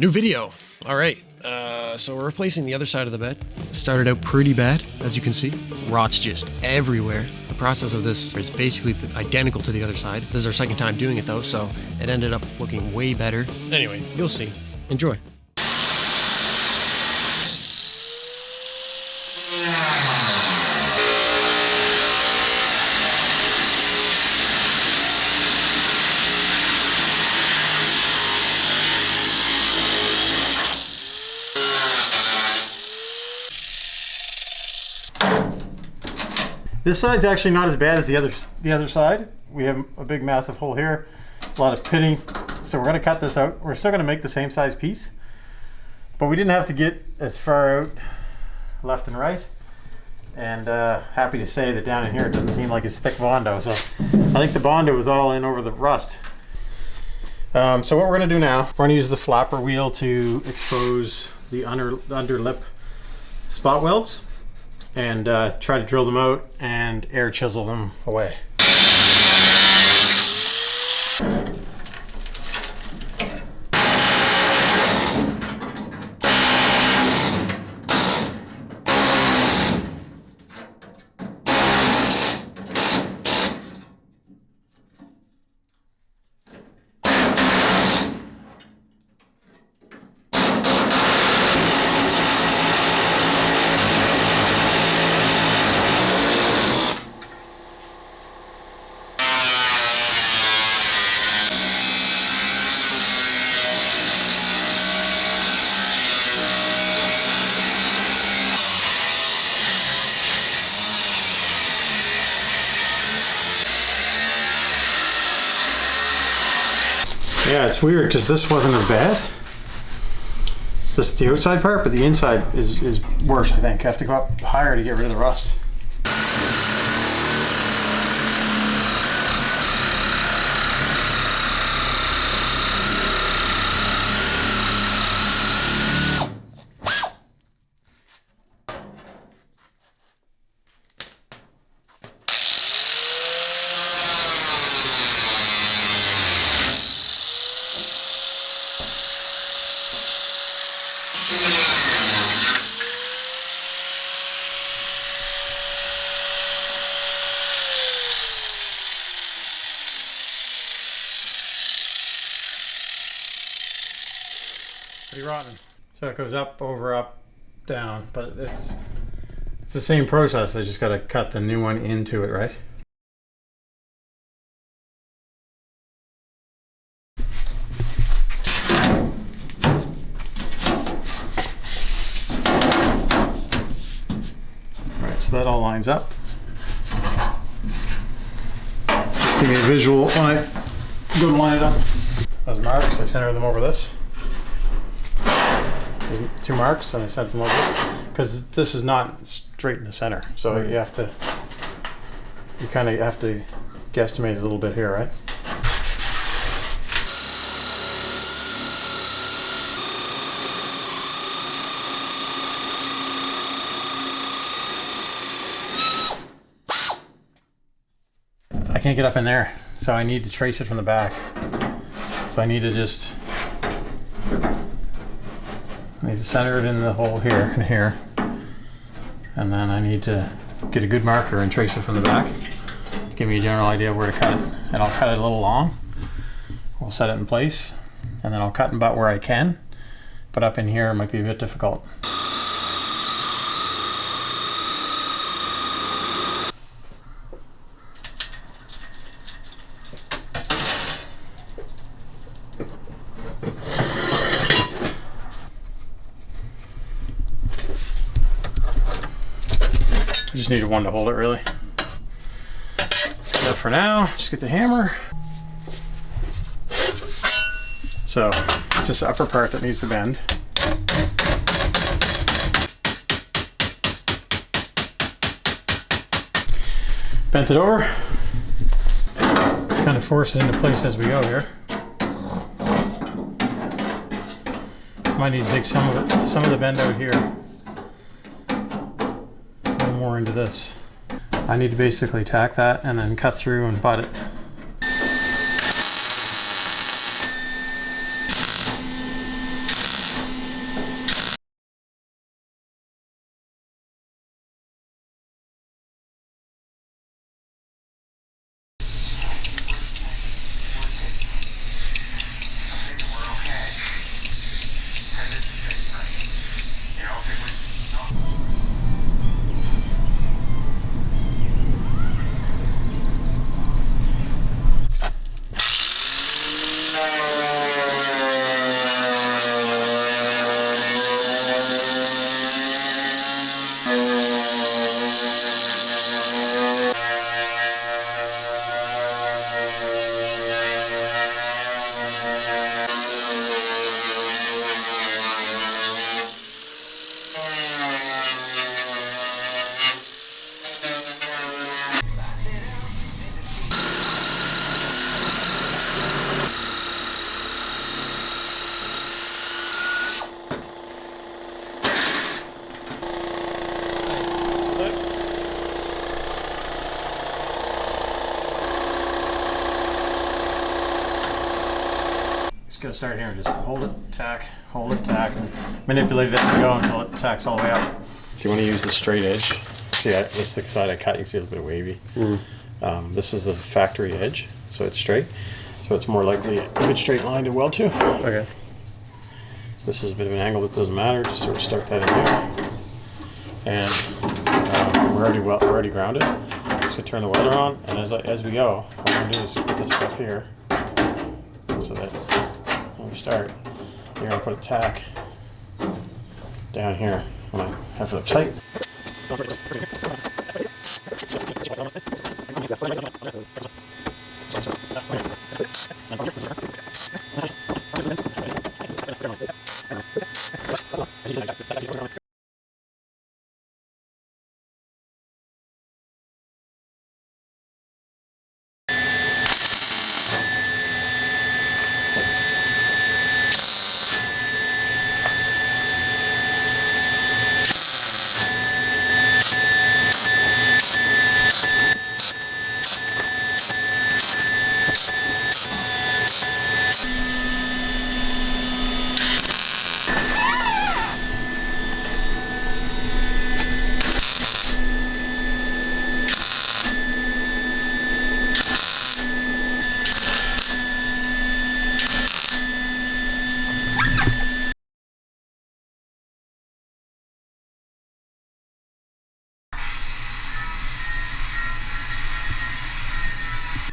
New video. All right. So we're replacing the other side of the bed. Started out pretty bad, as you can see. Rot's just everywhere. The process of this is basically identical to the other side. This is our second time doing it though, so it ended up looking way better. Anyway, you'll see. Enjoy. This side's actually not as bad as the other side. We have a big massive hole here, a lot of pitting. So we're gonna cut this out. We're still gonna make the same size piece, but we didn't have to get as far out left and right. And happy to say that down in here it doesn't seem like it's thick Bondo. So I think the Bondo was all in over the rust. So what we're gonna do now, we're gonna use the flapper wheel to expose the under lip spot welds and try to drill them out and air chisel them away. Yeah, it's weird because this wasn't as bad. This is the outside part, but the inside is worse, I think. I have to go up higher to get rid of the rust. Pretty rotten. So it goes up, over, up, down, but it's the same process. I just got to cut the new one into it, right? Alright, so that all lines up. Just give me a visual when I go to line it up. Those marks, I center them over this. Two marks, and I sent them over this because this is not straight in the center, so right. you kind of have to guesstimate a little bit here, right? I can't get up in there, so I need to trace it from the back. So I need to just center it in the hole here and here, and then I need to get a good marker and trace it from the back. Give me a general idea of where to cut it, and I'll cut it a little long. We'll set it in place, and then I'll cut about where I can, but up in here it might be a bit difficult. I just needed one to hold it, really. But for now, just get the hammer. So it's this upper part that needs to bend. Bent it over. Kind of force it into place as we go here. Might need to take some of the bend out here. More into this. I need to basically tack that and then cut through and butt it. gonna start here and just hold it, tack, and manipulate it as we go until it tacks all the way up. So you want to use the straight edge. See, this is the side I cut. You can see a little bit of wavy. This is the factory edge, so it's straight. So it's more likely a good straight line to weld to. Okay. This is a bit of an angle, but it doesn't matter. Just sort of start that in there. And we're already grounded. Just gonna turn the welder on, and as we go, what I'm gonna do is put this stuff here, so that when we start, you're gonna put a tack down here. I'm gonna have it up tight.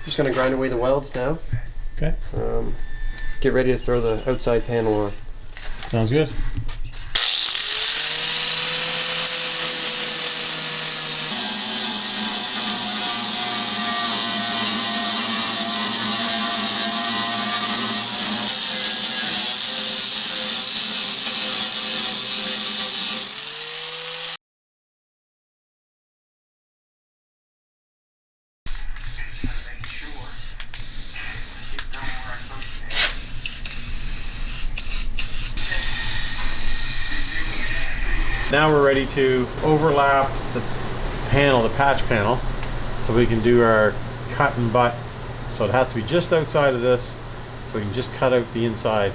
Just gonna grind away the welds now. Okay. Get ready to throw the outside panel on. Sounds good. Now we're ready to overlap the panel, the patch panel, so we can do our cut and butt. So it has to be just outside of this, so we can just cut out the inside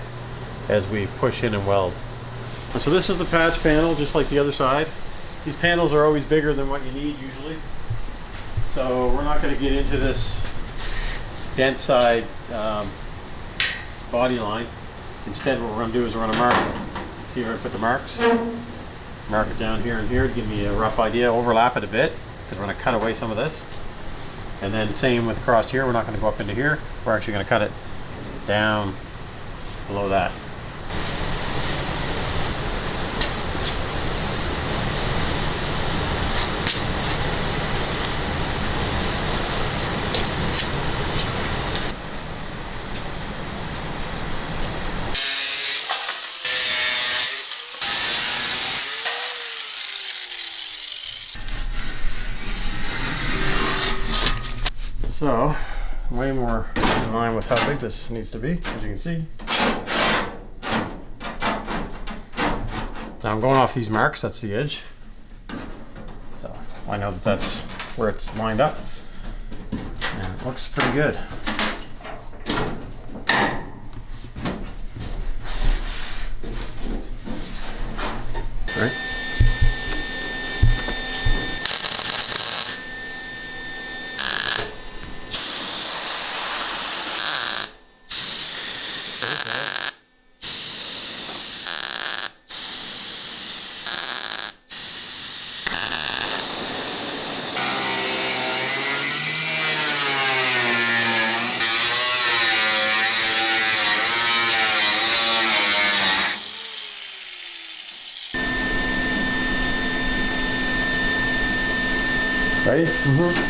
as we push in and weld. And so this is the patch panel, just like the other side. These panels are always bigger than what you need usually. So we're not going to get into this dent side body line. Instead what we're going to do is we're going to mark it. See where I put the marks? Mark it down here and here to give me a rough idea, overlap it a bit, because we're going to cut away some of this. And then same with across here, we're not going to go up into here, we're actually going to cut it down below that. So, way more in line with how big this needs to be, as you can see. Now I'm going off these marks, that's the edge. So I know that that's where it's lined up. And it looks pretty good. Right? Ready? Mm-hmm.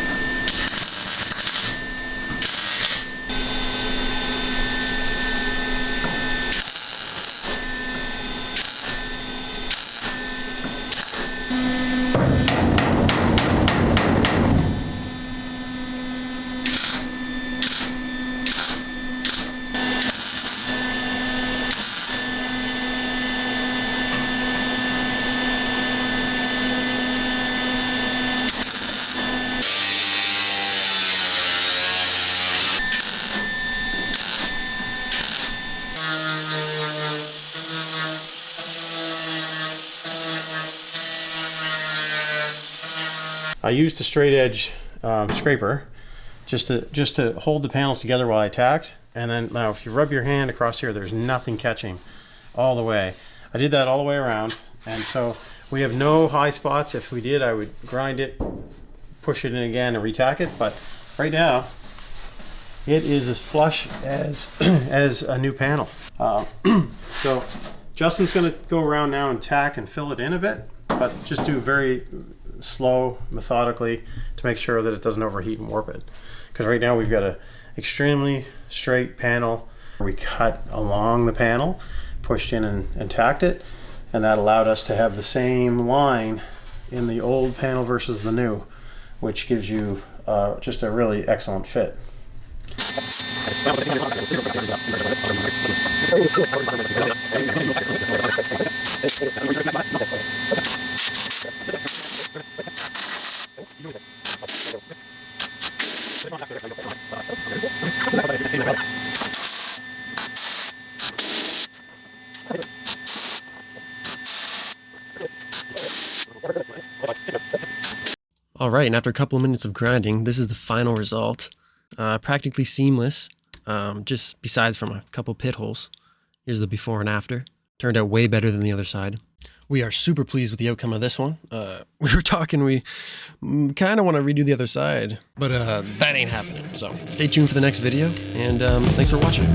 I used a straight edge scraper just to hold the panels together while I tacked. And then now if you rub your hand across here, there's nothing catching all the way. I did that all the way around, and so we have no high spots. If we did, I would grind it, push it in again, and retack it. But right now, it is as flush as as a new panel. So Justin's going to go around now and tack and fill it in a bit, but just do very slow, methodically, to make sure that it doesn't overheat and warp it. Because right now we've got a extremely straight panel. We cut along the panel, pushed in and tacked it, and that allowed us to have the same line in the old panel versus the new, which gives you just a really excellent fit. All right, and after a couple of minutes of grinding, this is the final result. Practically seamless, just besides from a couple pit holes. Here's the before and after. Turned out way better than the other side. We are super pleased with the outcome of this one. We were talking, we kind of want to redo the other side, but that ain't happening. So stay tuned for the next video, and thanks for watching.